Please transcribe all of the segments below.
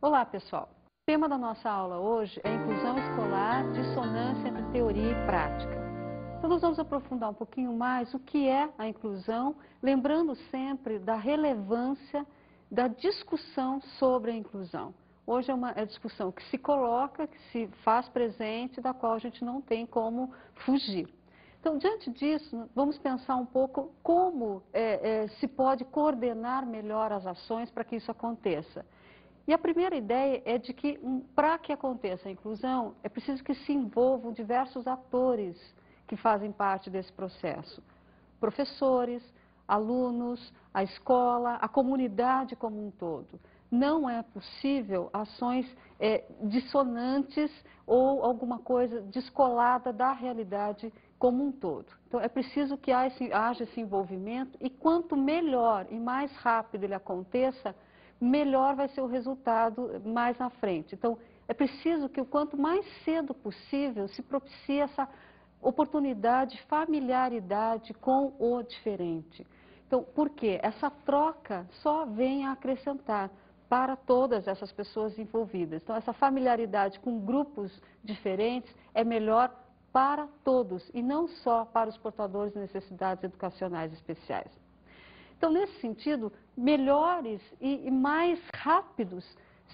Olá, pessoal! O tema da nossa aula hoje é inclusão escolar, dissonância entre teoria e prática. Então, nós vamos aprofundar um pouquinho mais o que é a inclusão, lembrando sempre da relevância da discussão sobre a inclusão. Hoje é uma discussão que se coloca, que se faz presente, da qual a gente não tem como fugir. Então, diante disso, vamos pensar um pouco como se pode coordenar melhor as ações para que isso aconteça. E a primeira ideia é de que, para que aconteça a inclusão, é preciso que se envolvam diversos atores que fazem parte desse processo. Professores, alunos, a escola, a comunidade como um todo. Não é possível ações dissonantes ou alguma coisa descolada da realidade como um todo. Então, é preciso que haja esse envolvimento e quanto melhor e mais rápido ele aconteça, melhor vai ser o resultado mais na frente. Então, é preciso que o quanto mais cedo possível se propicie essa oportunidade, familiaridade com o diferente. Então, por quê? Essa troca só vem a acrescentar para todas essas pessoas envolvidas. Então, essa familiaridade com grupos diferentes é melhor para todos e não só para os portadores de necessidades educacionais especiais. Então, nesse sentido, melhores e mais rápidos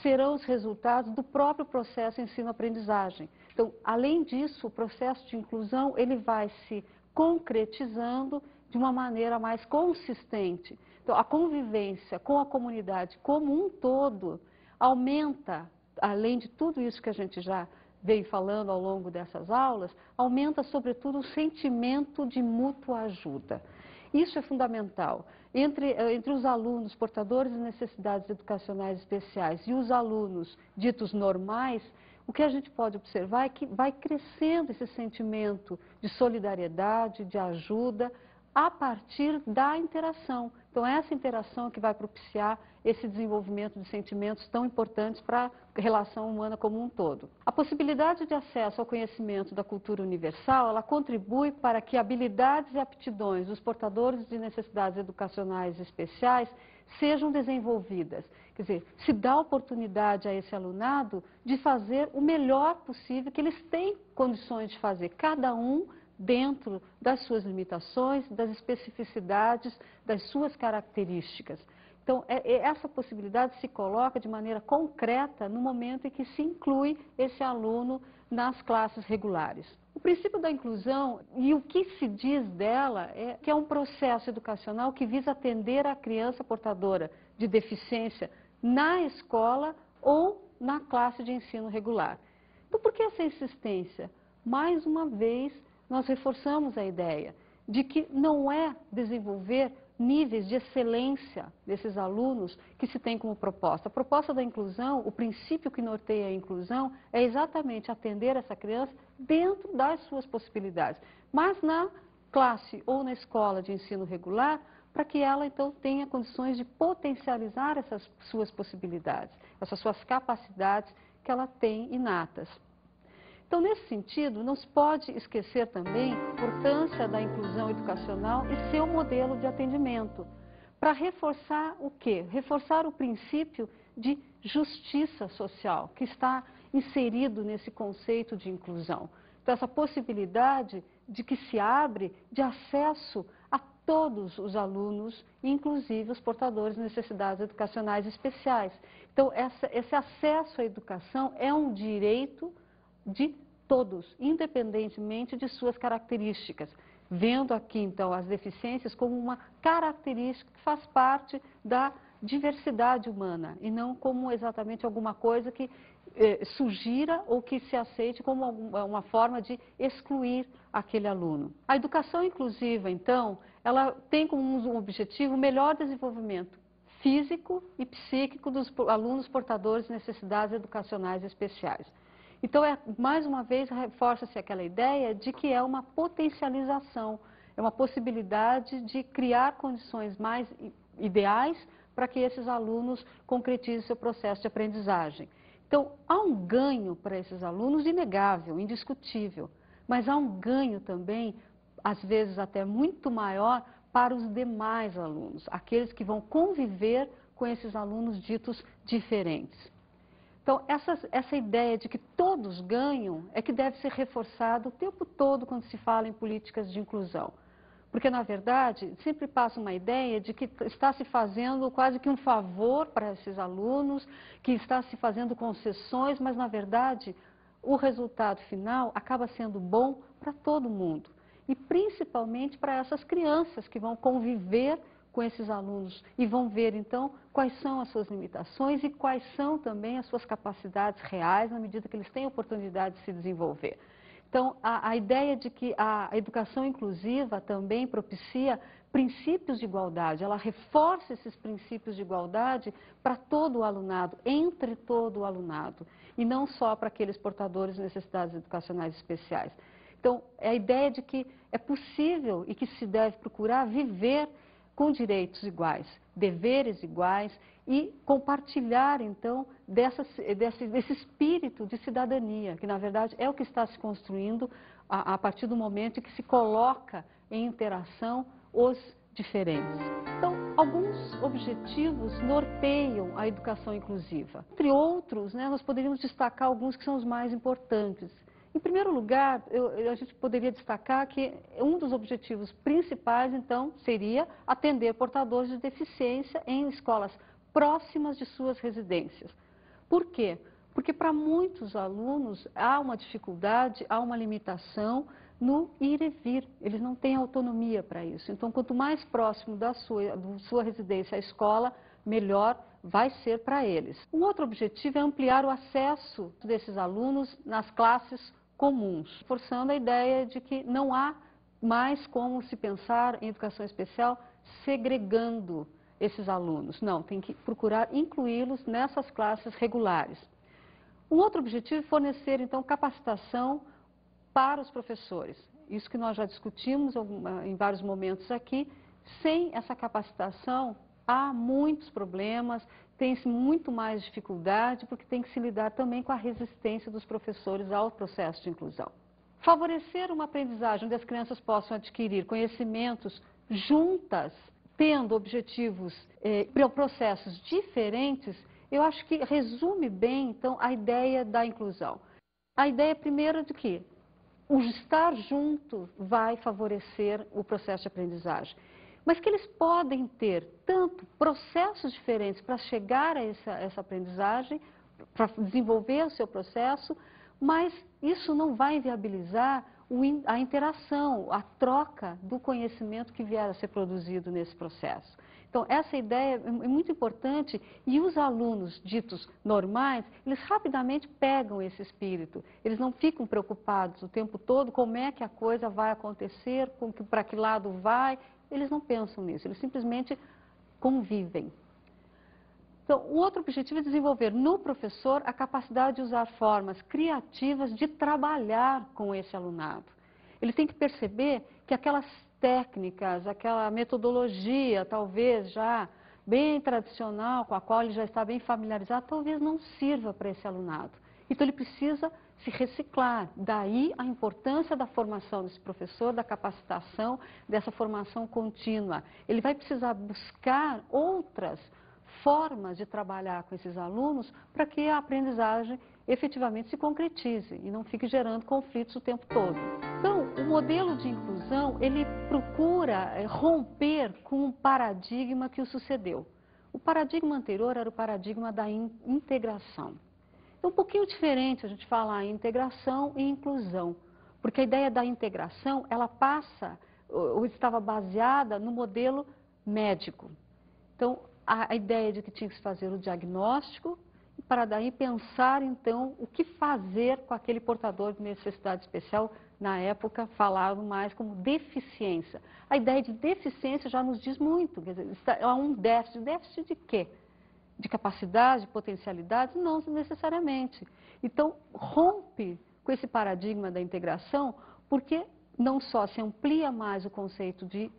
serão os resultados do próprio processo ensino-aprendizagem. Então, além disso, o processo de inclusão ele vai se concretizando de uma maneira mais consistente. Então, a convivência com a comunidade como um todo aumenta, além de tudo isso que a gente já veio falando ao longo dessas aulas, aumenta, sobretudo, o sentimento de mútua ajuda. Isso é fundamental. Entre os alunos portadores de necessidades educacionais especiais e os alunos ditos normais, o que a gente pode observar é que vai crescendo esse sentimento de solidariedade, de ajuda, a partir da interação. Então, é essa interação que vai propiciar esse desenvolvimento de sentimentos tão importantes para a relação humana como um todo. A possibilidade de acesso ao conhecimento da cultura universal, ela contribui para que habilidades e aptidões dos portadores de necessidades educacionais especiais sejam desenvolvidas. Quer dizer, se dá oportunidade a esse alunado de fazer o melhor possível que eles têm condições de fazer, cada um dentro das suas limitações, das especificidades, das suas características. Então, essa possibilidade se coloca de maneira concreta no momento em que se inclui esse aluno nas classes regulares. O princípio da inclusão e o que se diz dela é que é um processo educacional que visa atender a criança portadora de deficiência na escola ou na classe de ensino regular. Então, por que essa insistência? Mais uma vez, nós reforçamos a ideia de que não é desenvolver níveis de excelência desses alunos que se tem como proposta. A proposta da inclusão, o princípio que norteia a inclusão, é exatamente atender essa criança dentro das suas possibilidades, mas na classe ou na escola de ensino regular, para que ela então tenha condições de potencializar essas suas possibilidades, essas suas capacidades que ela tem inatas. Então, nesse sentido, não se pode esquecer também a importância da inclusão educacional e seu modelo de atendimento, para reforçar o quê? Reforçar o princípio de justiça social, que está inserido nesse conceito de inclusão. Então, essa possibilidade de que se abre de acesso a todos os alunos, inclusive os portadores de necessidades educacionais especiais. Então, esse acesso à educação é um direito de todos, independentemente de suas características, vendo aqui, então, as deficiências como uma característica que faz parte da diversidade humana e não como exatamente alguma coisa que sugira ou que se aceite como uma forma de excluir aquele aluno. A educação inclusiva, então, ela tem como um objetivo o melhor desenvolvimento físico e psíquico dos alunos portadores de necessidades educacionais especiais. Então, mais uma vez, reforça-se aquela ideia de que é uma potencialização, é uma possibilidade de criar condições mais ideais para que esses alunos concretizem seu processo de aprendizagem. Então, há um ganho para esses alunos inegável, indiscutível, mas há um ganho também, às vezes até muito maior, para os demais alunos, aqueles que vão conviver com esses alunos ditos diferentes. Então, essa ideia de que todos ganham é que deve ser reforçada o tempo todo quando se fala em políticas de inclusão. Porque, na verdade, sempre passa uma ideia de que está se fazendo quase que um favor para esses alunos, que está se fazendo concessões, mas, na verdade, o resultado final acaba sendo bom para todo mundo. E principalmente para essas crianças que vão conviver com esses alunos e vão ver, então, quais são as suas limitações e quais são também as suas capacidades reais na medida que eles têm oportunidade de se desenvolver. Então, a ideia de que a educação inclusiva também propicia princípios de igualdade, ela reforça esses princípios de igualdade para todo o alunado, entre todo o alunado, e não só para aqueles portadores de necessidades educacionais especiais. Então, é a ideia de que é possível e que se deve procurar viver com direitos iguais, deveres iguais e compartilhar, então, desse espírito de cidadania, que, na verdade, é o que está se construindo a partir do momento em que se coloca em interação os diferentes. Então, alguns objetivos norteiam a educação inclusiva. Entre outros, nós poderíamos destacar alguns que são os mais importantes. Em primeiro lugar, a gente poderia destacar que um dos objetivos principais, então, seria atender portadores de deficiência em escolas próximas de suas residências. Por quê? Porque para muitos alunos há uma dificuldade, há uma limitação no ir e vir. Eles não têm autonomia para isso. Então, quanto mais próximo da sua residência à escola, melhor vai ser para eles. Um outro objetivo é ampliar o acesso desses alunos nas classes comuns, forçando a ideia de que não há mais como se pensar em educação especial segregando esses alunos. Não, tem que procurar incluí-los nessas classes regulares. Um outro objetivo é fornecer, então, capacitação para os professores. Isso que nós já discutimos em vários momentos aqui. Sem essa capacitação, há muitos problemas, tem-se muito mais dificuldade, porque tem que se lidar também com a resistência dos professores ao processo de inclusão. Favorecer uma aprendizagem onde as crianças possam adquirir conhecimentos juntas, tendo objetivos processos diferentes, eu acho que resume bem, então, a ideia da inclusão. A ideia primeira de que o estar junto vai favorecer o processo de aprendizagem. Mas que eles podem ter tanto processos diferentes para chegar a essa aprendizagem, para desenvolver o seu processo, mas isso não vai inviabilizar a interação, a troca do conhecimento que vier a ser produzido nesse processo. Então, essa ideia é muito importante e os alunos ditos normais, eles rapidamente pegam esse espírito. Eles não ficam preocupados o tempo todo como é que a coisa vai acontecer, para que lado vai. Eles não pensam nisso, eles simplesmente convivem. Então, o outro objetivo é desenvolver no professor a capacidade de usar formas criativas de trabalhar com esse alunado. Ele tem que perceber que aquelas técnicas, aquela metodologia, talvez já bem tradicional, com a qual ele já está bem familiarizado, talvez não sirva para esse alunado. Então, ele precisa se reciclar. Daí a importância da formação desse professor, da capacitação, dessa formação contínua. Ele vai precisar buscar outras formas de trabalhar com esses alunos para que a aprendizagem efetivamente se concretize e não fique gerando conflitos o tempo todo. Então, o modelo de inclusão, ele procura romper com um paradigma que o sucedeu. O paradigma anterior era o paradigma da integração. É um pouquinho diferente a gente falar em integração e inclusão, porque a ideia da integração, ela passa, ou estava baseada no modelo médico. Então, a ideia de que tinha que se fazer o diagnóstico, e para daí pensar, então, o que fazer com aquele portador de necessidade especial, na época falavam mais como deficiência. A ideia de deficiência já nos diz muito, quer dizer, há um déficit. Déficit de quê? De capacidade, de potencialidade? Não necessariamente. Então, rompe com esse paradigma da integração, porque não só se amplia mais o conceito de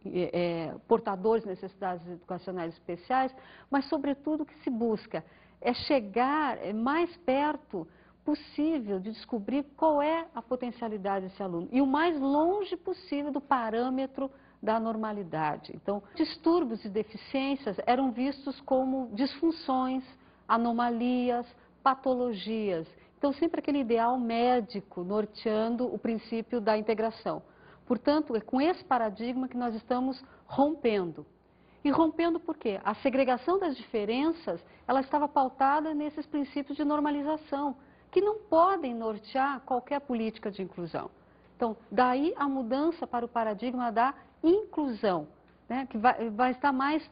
portadores de necessidades educacionais especiais, mas, sobretudo, o que se busca é chegar mais perto possível de descobrir qual é a potencialidade desse aluno e o mais longe possível do parâmetro da normalidade. Então, distúrbios e deficiências eram vistos como disfunções, anomalias, patologias. Então, sempre aquele ideal médico norteando o princípio da integração. Portanto, é com esse paradigma que nós estamos rompendo. E rompendo por quê? A segregação das diferenças, ela estava pautada nesses princípios de normalização, que não podem nortear qualquer política de inclusão. Então, daí a mudança para o paradigma da inclusão, né? Que vai estar mais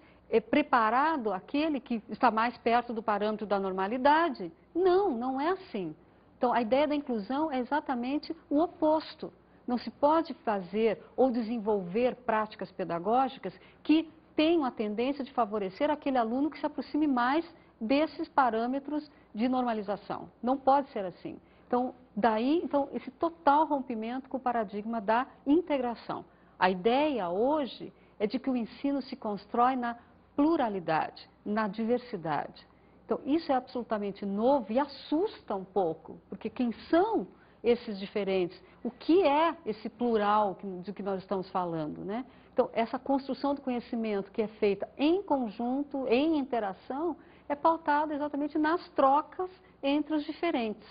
preparado aquele que está mais perto do parâmetro da normalidade. Não, não é assim. Então, a ideia da inclusão é exatamente o oposto. Não se pode fazer ou desenvolver práticas pedagógicas que tenham a tendência de favorecer aquele aluno que se aproxime mais desses parâmetros de normalização. Não pode ser assim. Então, daí, esse total rompimento com o paradigma da integração. A ideia hoje é de que o ensino se constrói na pluralidade, na diversidade. Então, isso é absolutamente novo e assusta um pouco, porque quem são esses diferentes? O que é esse plural de que nós estamos falando, né? Então, essa construção do conhecimento que é feita em conjunto, em interação, é pautada exatamente nas trocas entre os diferentes.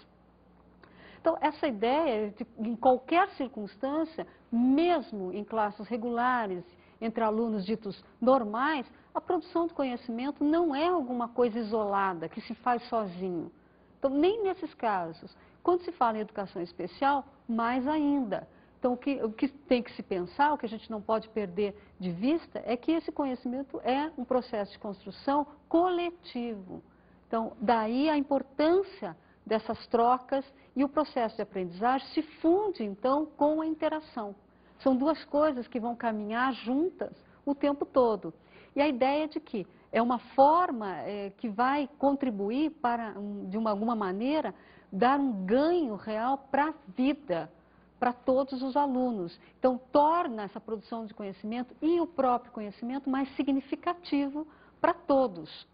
Então, essa ideia de, em qualquer circunstância, mesmo em classes regulares, entre alunos ditos normais, a produção do conhecimento não é alguma coisa isolada, que se faz sozinho. Então, nem nesses casos. Quando se fala em educação especial, mais ainda. Então, o que tem que se pensar, o que a gente não pode perder de vista, é que esse conhecimento é um processo de construção coletivo. Então, daí a importância dessas trocas e o processo de aprendizagem se funde, então, com a interação. São duas coisas que vão caminhar juntas o tempo todo. E a ideia de que é uma forma que vai contribuir para, de alguma maneira, dar um ganho real para a vida, para todos os alunos. Então, torna essa produção de conhecimento e o próprio conhecimento mais significativo para todos.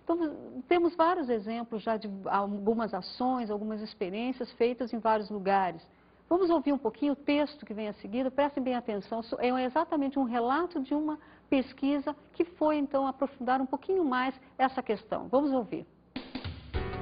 Então, temos vários exemplos já de algumas ações, algumas experiências feitas em vários lugares. Vamos ouvir um pouquinho o texto que vem a seguir, prestem bem atenção, é exatamente um relato de uma pesquisa que foi, então, aprofundar um pouquinho mais essa questão. Vamos ouvir.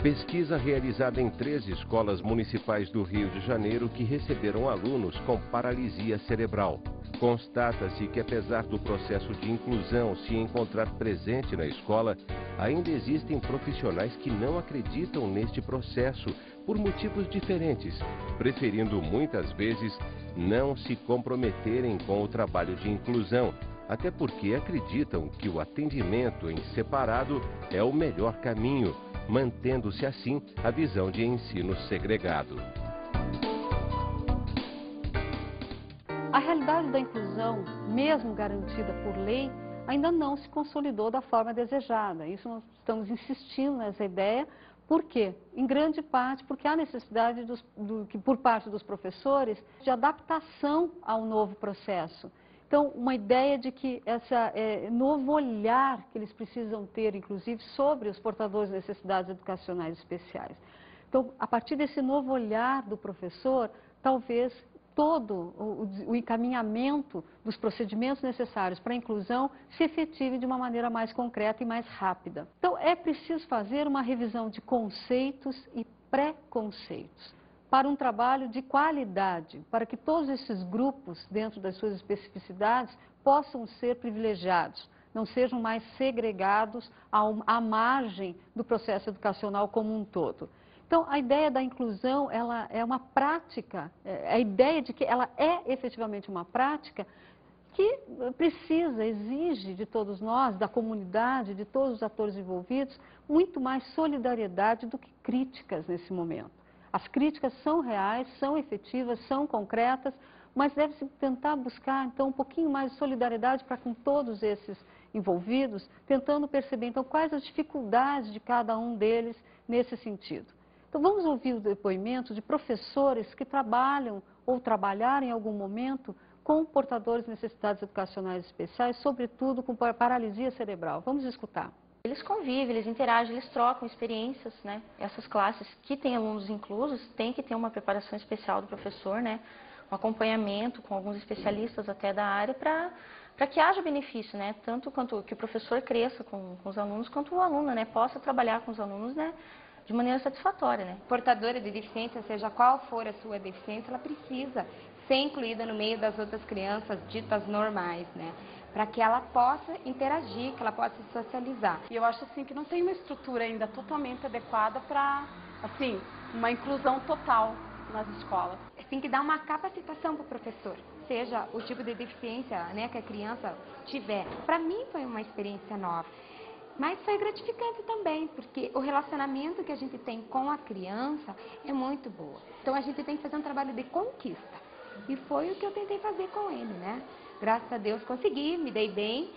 Pesquisa realizada em 3 escolas municipais do Rio de Janeiro que receberam alunos com paralisia cerebral. Constata-se que, apesar do processo de inclusão se encontrar presente na escola, ainda existem profissionais que não acreditam neste processo por motivos diferentes, preferindo muitas vezes não se comprometerem com o trabalho de inclusão, até porque acreditam que o atendimento em separado é o melhor caminho, mantendo-se assim a visão de ensino segregado. A realidade da inclusão, mesmo garantida por lei, ainda não se consolidou da forma desejada. Isso nós estamos insistindo nessa ideia. Por quê? Em grande parte porque há necessidade por parte dos professores de adaptação ao novo processo. Então, uma ideia de que esse novo olhar que eles precisam ter, inclusive, sobre os portadores de necessidades educacionais especiais. Então, a partir desse novo olhar do professor, talvez todo o encaminhamento dos procedimentos necessários para a inclusão se efetive de uma maneira mais concreta e mais rápida. Então, é preciso fazer uma revisão de conceitos e preconceitos para um trabalho de qualidade, para que todos esses grupos, dentro das suas especificidades, possam ser privilegiados, não sejam mais segregados à margem do processo educacional como um todo. Então, a ideia da inclusão, ela é uma prática, a ideia de que ela é efetivamente uma prática que precisa, exige de todos nós, da comunidade, de todos os atores envolvidos, muito mais solidariedade do que críticas nesse momento. As críticas são reais, são efetivas, são concretas, mas deve-se tentar buscar, então, um pouquinho mais de solidariedade para com todos esses envolvidos, tentando perceber, então, quais as dificuldades de cada um deles nesse sentido. Então, vamos ouvir o depoimento de professores que trabalham ou trabalharam em algum momento com portadores de necessidades educacionais especiais, sobretudo com paralisia cerebral. Vamos escutar. Eles convivem, eles interagem, eles trocam experiências, né? Essas classes que têm alunos inclusos têm que ter uma preparação especial do professor, né? Um acompanhamento com alguns especialistas até da área para que haja benefício, né? Tanto quanto que o professor cresça com os alunos, quanto o aluno, né? Possa trabalhar com os alunos, né? de maneira satisfatória, né? Portadora de deficiência, seja qual for a sua deficiência, ela precisa ser incluída no meio das outras crianças ditas normais, né? Para que ela possa interagir, que ela possa se socializar. E eu acho assim que não tem uma estrutura ainda totalmente adequada para, assim, uma inclusão total nas escolas. Tem que dar uma capacitação para o professor, seja o tipo de deficiência, né, que a criança tiver. Para mim foi uma experiência nova. Mas foi gratificante também, porque o relacionamento que a gente tem com a criança é muito boa. Então a gente tem que fazer um trabalho de conquista. E foi o que eu tentei fazer com ele, né? Graças a Deus consegui, me dei bem.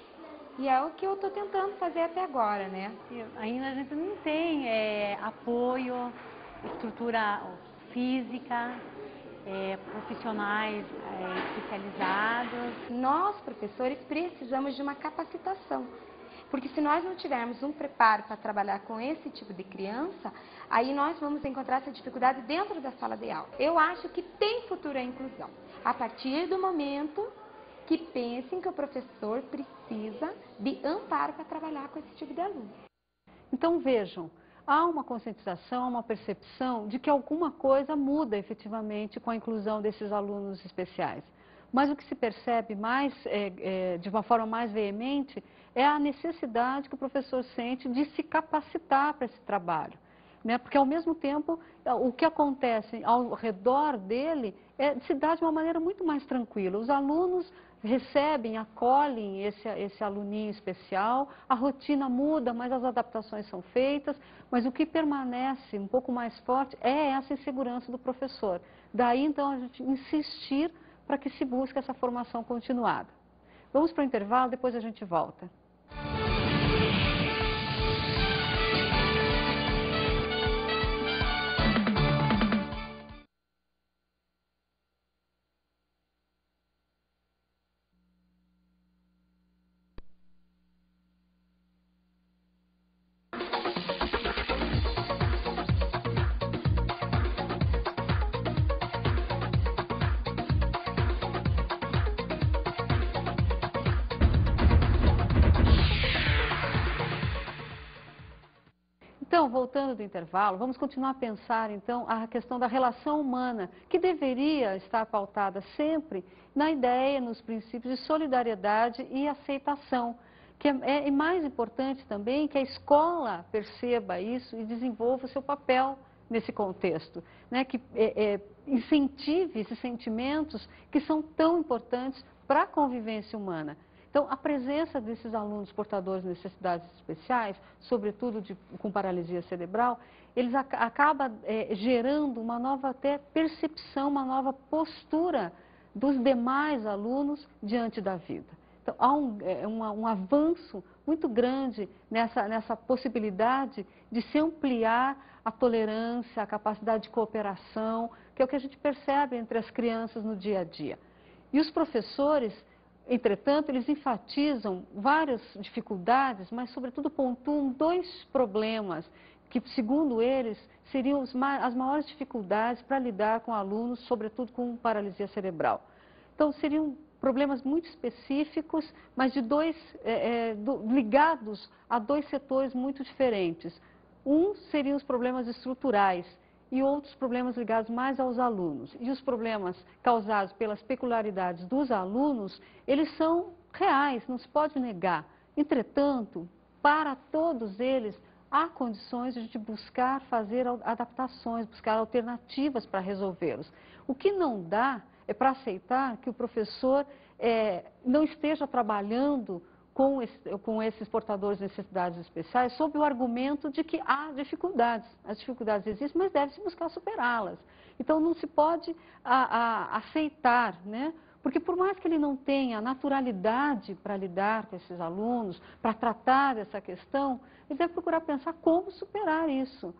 E é o que eu estou tentando fazer até agora, né? Ainda a gente não tem apoio, estrutura física, profissionais especializados. Nós, professores, precisamos de uma capacitação. Porque se nós não tivermos um preparo para trabalhar com esse tipo de criança, aí nós vamos encontrar essa dificuldade dentro da sala de aula. Eu acho que tem futuro a inclusão. A partir do momento que pensem que o professor precisa de amparo para trabalhar com esse tipo de aluno. Então vejam, há uma conscientização, uma percepção de que alguma coisa muda efetivamente com a inclusão desses alunos especiais. Mas o que se percebe mais, de uma forma mais veemente, é a necessidade que o professor sente de se capacitar para esse trabalho, né? Porque ao mesmo tempo, o que acontece ao redor dele se dá de uma maneira muito mais tranquila. Os alunos recebem, acolhem esse aluninho especial, a rotina muda, mas as adaptações são feitas, mas o que permanece um pouco mais forte é essa insegurança do professor. Daí então a gente insistir para que se busque essa formação continuada. Vamos para o intervalo, depois a gente volta. Então, voltando do intervalo, vamos continuar a pensar, então, a questão da relação humana, que deveria estar pautada sempre na ideia, nos princípios de solidariedade e aceitação. Que é mais importante também que a escola perceba isso e desenvolva o seu papel nesse contexto, né? Que incentive esses sentimentos que são tão importantes para a convivência humana. Então, a presença desses alunos portadores de necessidades especiais, sobretudo com paralisia cerebral, eles acaba gerando uma nova até percepção, uma nova postura dos demais alunos diante da vida. Então, há um avanço muito grande nessa possibilidade de se ampliar a tolerância, a capacidade de cooperação, que é o que a gente percebe entre as crianças no dia a dia. E os professores, entretanto, eles enfatizam várias dificuldades, mas, sobretudo, pontuam dois problemas que, segundo eles, seriam as maiores dificuldades para lidar com alunos, sobretudo com paralisia cerebral. Então, seriam problemas muito específicos, mas ligados a dois setores muito diferentes. Um seriam os problemas estruturais, e outros problemas ligados mais aos alunos. E os problemas causados pelas peculiaridades dos alunos, eles são reais, não se pode negar. Entretanto, para todos eles, há condições de a gente buscar fazer adaptações, buscar alternativas para resolvê-los. O que não dá é para aceitar que o professor não esteja trabalhando com esses portadores de necessidades especiais, sob o argumento de que há dificuldades. As dificuldades existem, mas deve-se buscar superá-las. Então, não se pode aceitar, né? Porque por mais que ele não tenha naturalidade para lidar com esses alunos, para tratar dessa questão, ele deve procurar pensar como superar isso.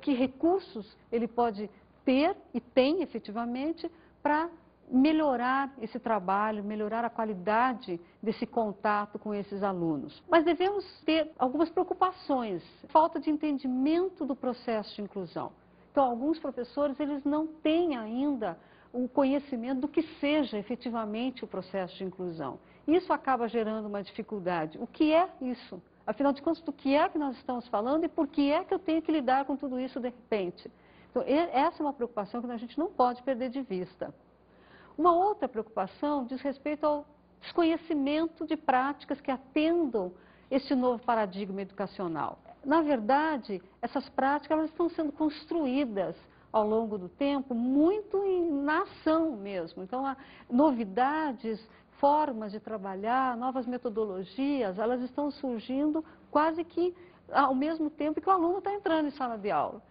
Que recursos ele pode ter, e tem efetivamente, para melhorar esse trabalho, melhorar a qualidade desse contato com esses alunos. Mas devemos ter algumas preocupações, falta de entendimento do processo de inclusão. Então, alguns professores, eles não têm ainda o conhecimento do que seja efetivamente o processo de inclusão. Isso acaba gerando uma dificuldade. O que é isso? Afinal de contas, do que é que nós estamos falando e por que é que eu tenho que lidar com tudo isso de repente? Então, essa é uma preocupação que a gente não pode perder de vista. Uma outra preocupação diz respeito ao desconhecimento de práticas que atendam este novo paradigma educacional. Na verdade, essas práticas elas estão sendo construídas ao longo do tempo, muito na ação mesmo. Então, há novidades, formas de trabalhar, novas metodologias, elas estão surgindo quase que ao mesmo tempo que o aluno está entrando em sala de aula.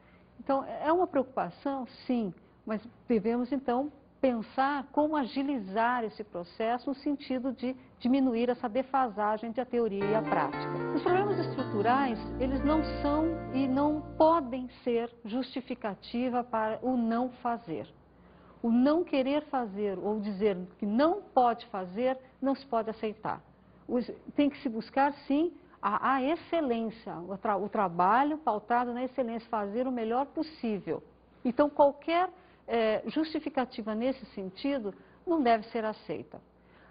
Então, é uma preocupação, sim, mas devemos, então, pensar como agilizar esse processo no sentido de diminuir essa defasagem entre a teoria e a prática. Os problemas estruturais, eles não são e não podem ser justificativa para o não fazer. O não querer fazer ou dizer que não pode fazer, não se pode aceitar. Tem que se buscar, sim, a excelência, o trabalho pautado na excelência, fazer o melhor possível. Então, qualquer justificativa nesse sentido não deve ser aceita.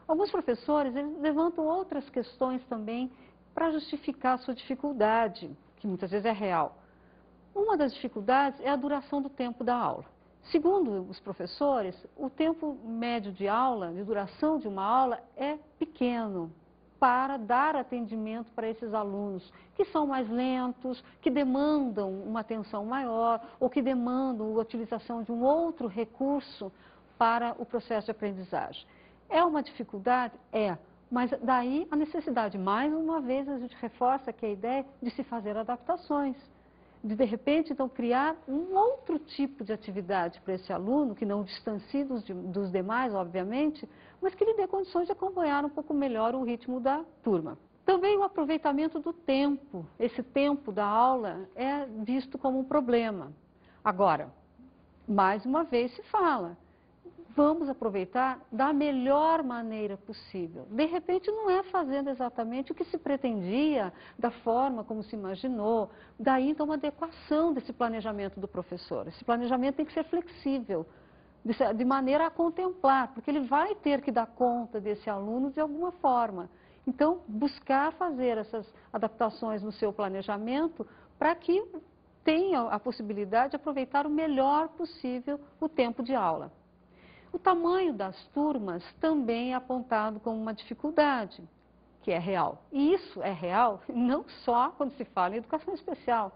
Alguns professores eles levantam outras questões também para justificar a sua dificuldade, que muitas vezes é real. Uma das dificuldades é a duração do tempo da aula. Segundo os professores, o tempo médio de aula, de duração de uma aula, é pequeno para dar atendimento para esses alunos que são mais lentos, que demandam uma atenção maior ou que demandam a utilização de um outro recurso para o processo de aprendizagem. É uma dificuldade? É, mas daí a necessidade, mais uma vez a gente reforça que a ideia de se fazer adaptações, de repente, então, criar um outro tipo de atividade para esse aluno, que não distancie dos demais, obviamente, mas que lhe dê condições de acompanhar um pouco melhor o ritmo da turma. Também o aproveitamento do tempo. Esse tempo da aula é visto como um problema. Agora, mais uma vez se fala, vamos aproveitar da melhor maneira possível. De repente, não é fazendo exatamente o que se pretendia, da forma como se imaginou. Daí, então, uma adequação desse planejamento do professor. Esse planejamento tem que ser flexível, de maneira a contemplar, porque ele vai ter que dar conta desse aluno de alguma forma. Então, buscar fazer essas adaptações no seu planejamento para que tenha a possibilidade de aproveitar o melhor possível o tempo de aula. O tamanho das turmas também é apontado como uma dificuldade, que é real. E isso é real não só quando se fala em educação especial.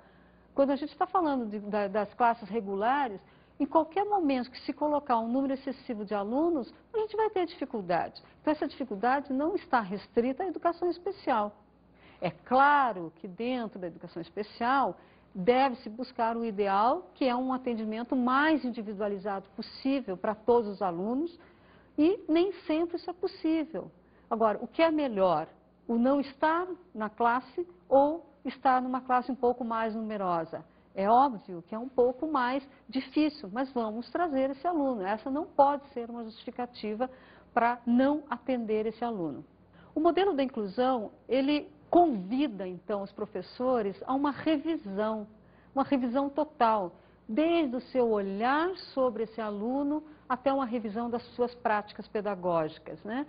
Quando a gente está falando das classes regulares, em qualquer momento que se colocar um número excessivo de alunos, a gente vai ter dificuldade. Então, essa dificuldade não está restrita à educação especial. É claro que dentro da educação especial, deve-se buscar o ideal, que é um atendimento mais individualizado possível para todos os alunos, e nem sempre isso é possível. Agora, o que é melhor? O não estar na classe ou estar numa classe um pouco mais numerosa? É óbvio que é um pouco mais difícil, mas vamos trazer esse aluno. Essa não pode ser uma justificativa para não atender esse aluno. O modelo da inclusão, ele convida, então, os professores a uma revisão total, desde o seu olhar sobre esse aluno até uma revisão das suas práticas pedagógicas, né?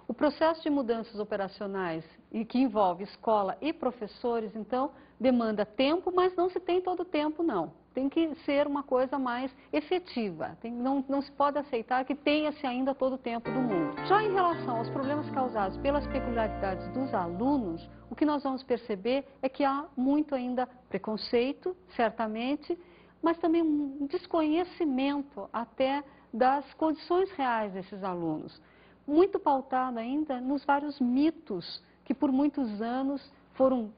O processo de mudanças operacionais, e que envolve escola e professores, então, demanda tempo, mas não se tem todo o tempo, não. Tem que ser uma coisa mais efetiva. Não se pode aceitar que tenha-se ainda todo o tempo do mundo. Já em relação aos problemas causados pelas peculiaridades dos alunos, o que nós vamos perceber é que há muito ainda preconceito, certamente, mas também um desconhecimento até das condições reais desses alunos. Muito pautado ainda nos vários mitos que por muitos anos foram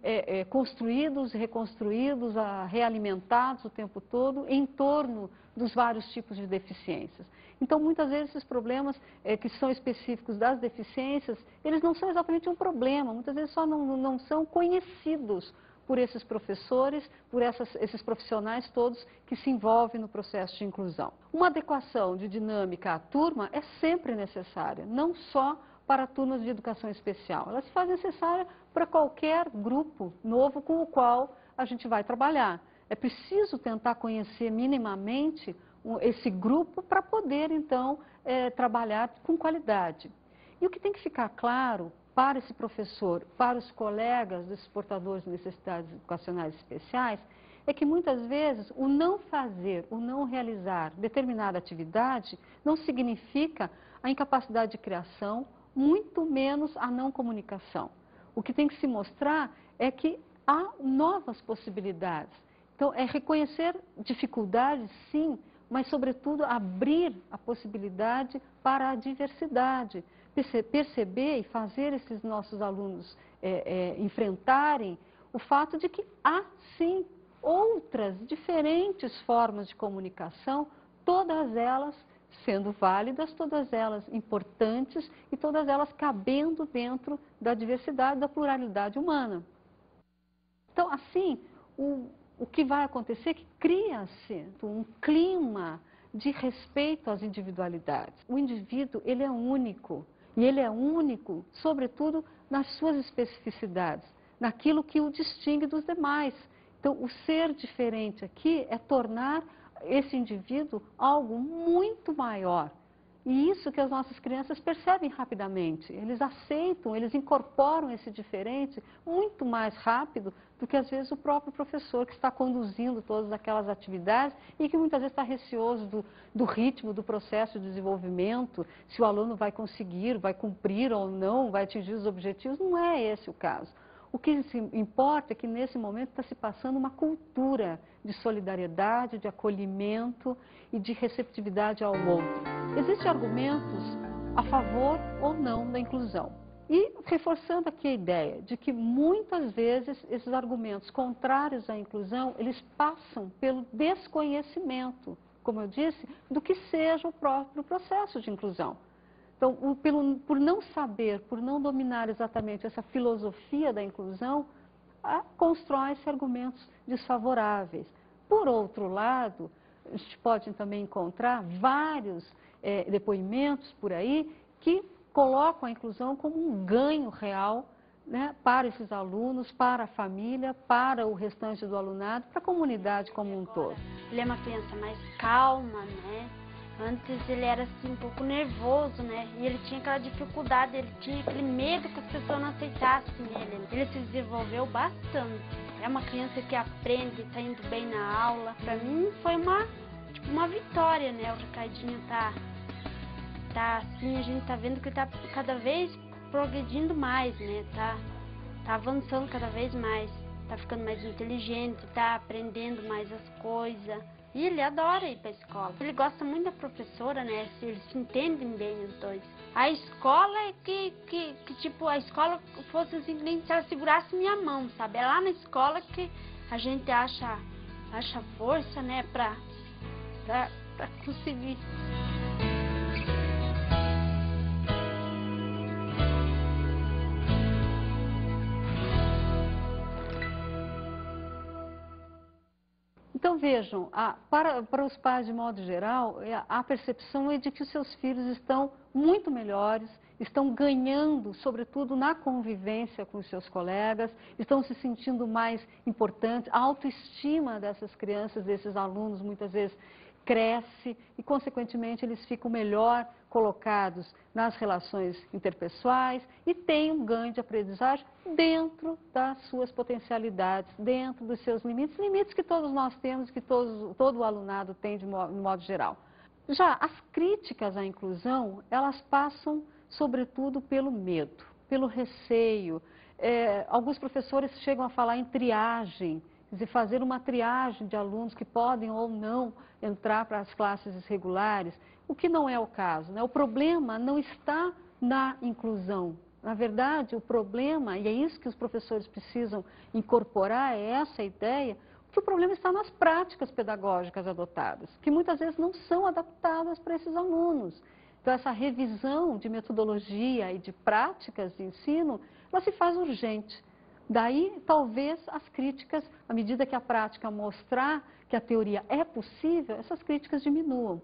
construídos, reconstruídos, realimentados o tempo todo em torno dos vários tipos de deficiências. Então, muitas vezes, esses problemas que são específicos das deficiências, eles não são exatamente um problema, muitas vezes só não são conhecidos por esses professores, por esses profissionais todos que se envolvem no processo de inclusão. Uma adequação de dinâmica à turma é sempre necessária, não só para turmas de educação especial. Ela se faz necessária para qualquer grupo novo com o qual a gente vai trabalhar. É preciso tentar conhecer minimamente esse grupo para poder, então, trabalhar com qualidade. E o que tem que ficar claro para esse professor, para os colegas desses portadores de necessidades educacionais especiais, é que muitas vezes o não fazer, o não realizar determinada atividade não significa a incapacidade de criação, muito menos a não comunicação. O que tem que se mostrar é que há novas possibilidades. Então, é reconhecer dificuldades, sim, mas, sobretudo, abrir a possibilidade para a diversidade. Perceber e fazer esses nossos alunos enfrentarem o fato de que há, sim, outras diferentes formas de comunicação, todas elas sendo válidas, todas elas importantes e todas elas cabendo dentro da diversidade, da pluralidade humana. Então, assim, o que vai acontecer é que cria-se um clima de respeito às individualidades. O indivíduo, ele é único, e ele é único, sobretudo, nas suas especificidades, naquilo que o distingue dos demais. Então, o ser diferente aqui é tornar esse indivíduo algo muito maior. E isso que as nossas crianças percebem rapidamente. Eles aceitam, eles incorporam esse diferente muito mais rápido do que, às vezes, o próprio professor que está conduzindo todas aquelas atividades e que muitas vezes está receoso do ritmo, do processo de desenvolvimento, se o aluno vai conseguir, vai cumprir ou não, vai atingir os objetivos. Não é esse o caso. O que importa é que, nesse momento, está se passando uma cultura de solidariedade, de acolhimento e de receptividade ao outro. Existem argumentos a favor ou não da inclusão. E reforçando aqui a ideia de que, muitas vezes, esses argumentos contrários à inclusão, eles passam pelo desconhecimento, como eu disse, do que seja o próprio processo de inclusão. Então, por não saber, por não dominar exatamente essa filosofia da inclusão, constrói-se argumentos desfavoráveis. Por outro lado, a gente pode também encontrar vários depoimentos por aí que colocam a inclusão como um ganho real, né, para esses alunos, para a família, para o restante do alunado, para a comunidade como um todo. Ele é uma criança mais calma, né? Antes ele era assim um pouco nervoso, né? E ele tinha aquela dificuldade, ele tinha aquele medo que as pessoas não aceitassem ele. Ele se desenvolveu bastante. É uma criança que aprende, está indo bem na aula. Para mim foi uma vitória, né? O Ricardinho tá assim, a gente tá vendo que ele tá cada vez progredindo mais, né? Tá avançando cada vez mais. Tá ficando mais inteligente, tá aprendendo mais as coisas. E ele adora ir para a escola. Ele gosta muito da professora, né? Eles se entendem bem os dois. A escola é que tipo, a escola fosse assim, nem se ela segurasse minha mão, sabe? É lá na escola que a gente acha força, né? Pra conseguir. Então, vejam, para os pais, de modo geral, a percepção é de que os seus filhos estão muito melhores, estão ganhando, sobretudo, na convivência com os seus colegas, estão se sentindo mais importantes, a autoestima dessas crianças, desses alunos, muitas vezes, cresce e, consequentemente, eles ficam melhor colocados nas relações interpessoais e têm um ganho de aprendizagem dentro das suas potencialidades, dentro dos seus limites, limites que todos nós temos, que todo o alunado tem de modo geral. Já as críticas à inclusão, elas passam, sobretudo, pelo medo, pelo receio. Alguns professores chegam a falar em triagem, quer dizer, fazer uma triagem de alunos que podem ou não entrar para as classes irregulares, o que não é o caso, né? O problema não está na inclusão. Na verdade, o problema, e é isso que os professores precisam incorporar, é essa ideia, que o problema está nas práticas pedagógicas adotadas, que muitas vezes não são adaptadas para esses alunos. Então, essa revisão de metodologia e de práticas de ensino, ela se faz urgente. Daí, talvez, as críticas, à medida que a prática mostrar que a teoria é possível, essas críticas diminuam.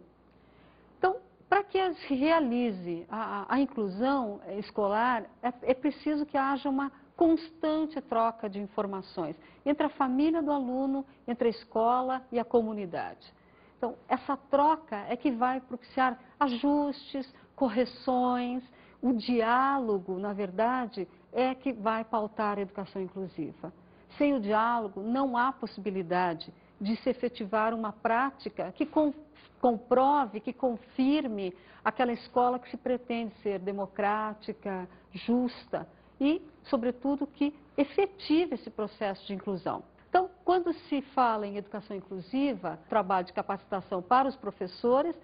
Então, para que se realize a inclusão escolar, é preciso que haja uma constante troca de informações entre a família do aluno, entre a escola e a comunidade. Então, essa troca é que vai propiciar ajustes, correções, o diálogo, na verdade, é que vai pautar a educação inclusiva. Sem o diálogo, não há possibilidade de se efetivar uma prática que comprove, que confirme aquela escola que se pretende ser democrática, justa e, sobretudo, que efetive esse processo de inclusão. Então, quando se fala em educação inclusiva, trabalho de capacitação para os professores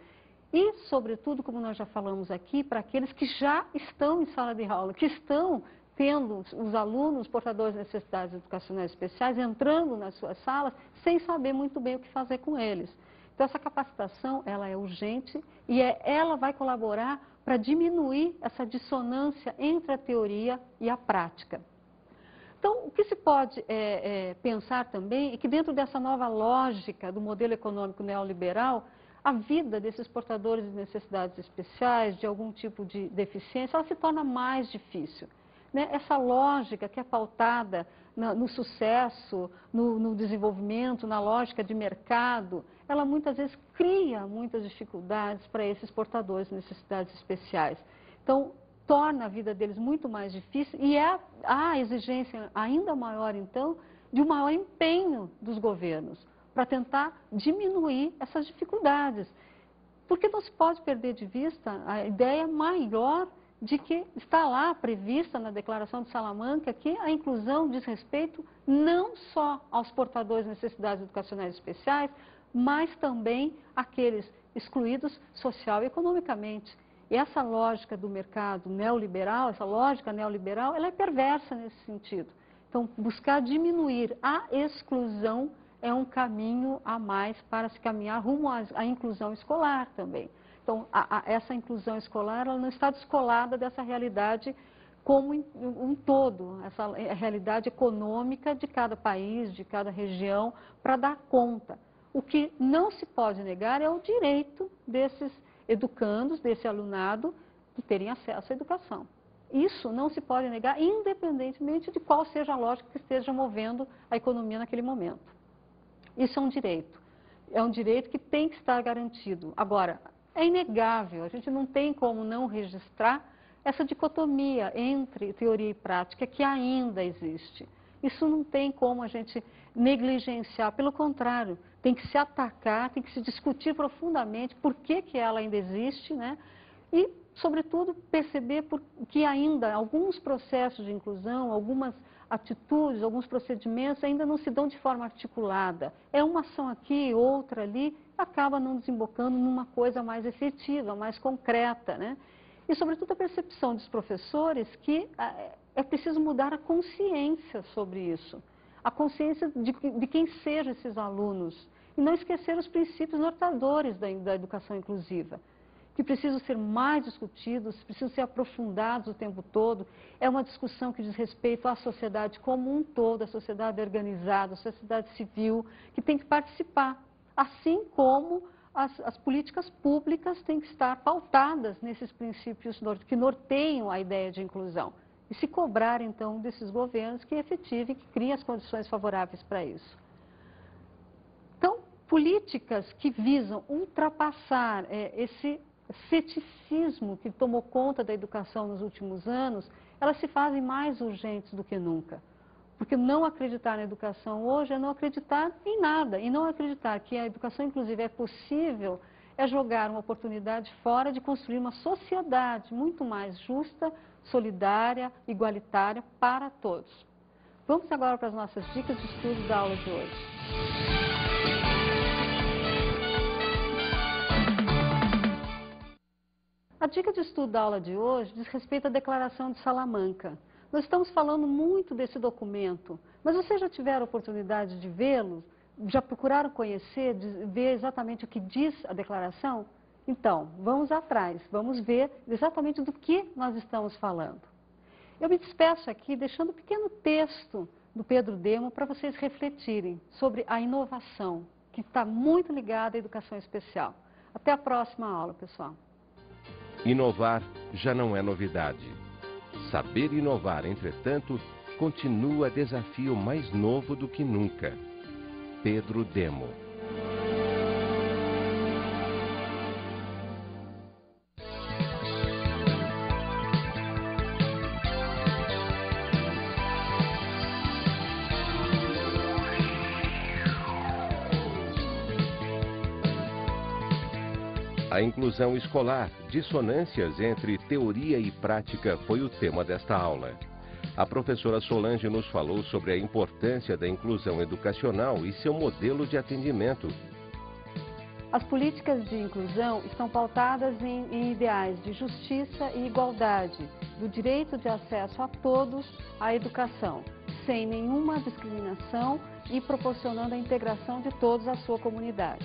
e, sobretudo, como nós já falamos aqui, para aqueles que já estão em sala de aula, que estão tendo os alunos portadores de necessidades educacionais especiais entrando nas suas salas sem saber muito bem o que fazer com eles. Então, essa capacitação, ela é urgente e ela vai colaborar para diminuir essa dissonância entre a teoria e a prática. Então, o que se pode pensar também é que dentro dessa nova lógica do modelo econômico neoliberal, a vida desses portadores de necessidades especiais, de algum tipo de deficiência, ela se torna mais difícil. Né? Essa lógica que é pautada no sucesso, no desenvolvimento, na lógica de mercado, ela muitas vezes cria muitas dificuldades para esses portadores de necessidades especiais. Então, torna a vida deles muito mais difícil e há a exigência ainda maior, então, de um maior empenho dos governos para tentar diminuir essas dificuldades. Porque não se pode perder de vista a ideia maior de que está lá prevista na Declaração de Salamanca que a inclusão diz respeito não só aos portadores de necessidades educacionais especiais, mas também àqueles excluídos social e economicamente. E essa lógica do mercado neoliberal, essa lógica neoliberal, ela é perversa nesse sentido. Então, buscar diminuir a exclusão é um caminho a mais para se caminhar rumo à inclusão escolar também. Então, essa inclusão escolar, ela não está descolada dessa realidade como um todo, essa realidade econômica de cada país, de cada região, para dar conta. O que não se pode negar é o direito desses educandos, desse alunado, de terem acesso à educação. Isso não se pode negar, independentemente de qual seja a lógica que esteja movendo a economia naquele momento. Isso é um direito que tem que estar garantido. Agora, é inegável, a gente não tem como não registrar essa dicotomia entre teoria e prática que ainda existe. Isso não tem como a gente negligenciar, pelo contrário, tem que se atacar, tem que se discutir profundamente por que ela ainda existe, né? E, sobretudo, perceber que ainda alguns processos de inclusão, algumas atitudes, alguns procedimentos ainda não se dão de forma articulada. É uma ação aqui, outra ali, acaba não desembocando numa coisa mais efetiva, mais concreta, né? E, sobretudo, a percepção dos professores que é preciso mudar a consciência sobre isso. A consciência de quem sejam esses alunos. E não esquecer os princípios norteadores da educação inclusiva, que precisam ser mais discutidos, precisam ser aprofundados o tempo todo. É uma discussão que diz respeito à sociedade como um todo, à sociedade organizada, à sociedade civil, que tem que participar, assim como as políticas públicas têm que estar pautadas nesses princípios que norteiam a ideia de inclusão. E se cobrar, então, desses governos que efetivem, que criem as condições favoráveis para isso. Então, políticas que visam ultrapassar esse ceticismo que tomou conta da educação nos últimos anos, elas se fazem mais urgentes do que nunca. Porque não acreditar na educação hoje é não acreditar em nada. E não acreditar que a educação inclusiva é possível é jogar uma oportunidade fora de construir uma sociedade muito mais justa, solidária, igualitária para todos. Vamos agora para as nossas dicas de estudo da aula de hoje. A dica de estudo da aula de hoje diz respeito à Declaração de Salamanca. Nós estamos falando muito desse documento, mas vocês já tiveram a oportunidade de vê-lo? Já procuraram conhecer, ver exatamente o que diz a declaração? Então, vamos atrás, vamos ver exatamente do que nós estamos falando. Eu me despeço aqui deixando um pequeno texto do Pedro Demo para vocês refletirem sobre a inovação, que está muito ligada à educação especial. Até a próxima aula, pessoal. Inovar já não é novidade. Saber inovar, entretanto, continua desafio mais novo do que nunca. Pedro Demo. A inclusão escolar, dissonâncias entre teoria e prática foi o tema desta aula. A professora Solange nos falou sobre a importância da inclusão educacional e seu modelo de atendimento. As políticas de inclusão estão pautadas em ideais de justiça e igualdade, do direito de acesso a todos à educação, sem nenhuma discriminação e proporcionando a integração de todos à sua comunidade.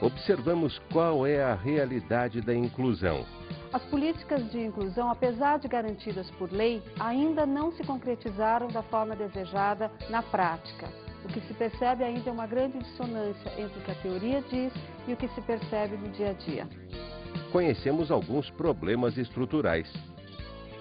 Observamos qual é a realidade da inclusão. As políticas de inclusão, apesar de garantidas por lei, ainda não se concretizaram da forma desejada na prática. O que se percebe ainda é uma grande dissonância entre o que a teoria diz e o que se percebe no dia a dia. Conhecemos alguns problemas estruturais.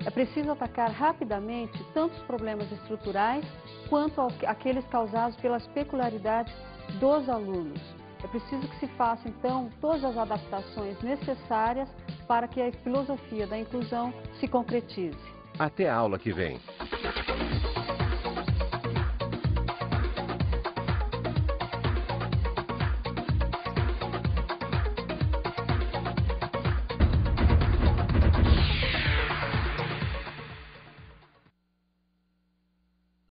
É preciso atacar rapidamente tanto os problemas estruturais quanto aqueles causados pelas peculiaridades dos alunos. É preciso que se façam, então, todas as adaptações necessárias para que a filosofia da inclusão se concretize. Até a aula que vem.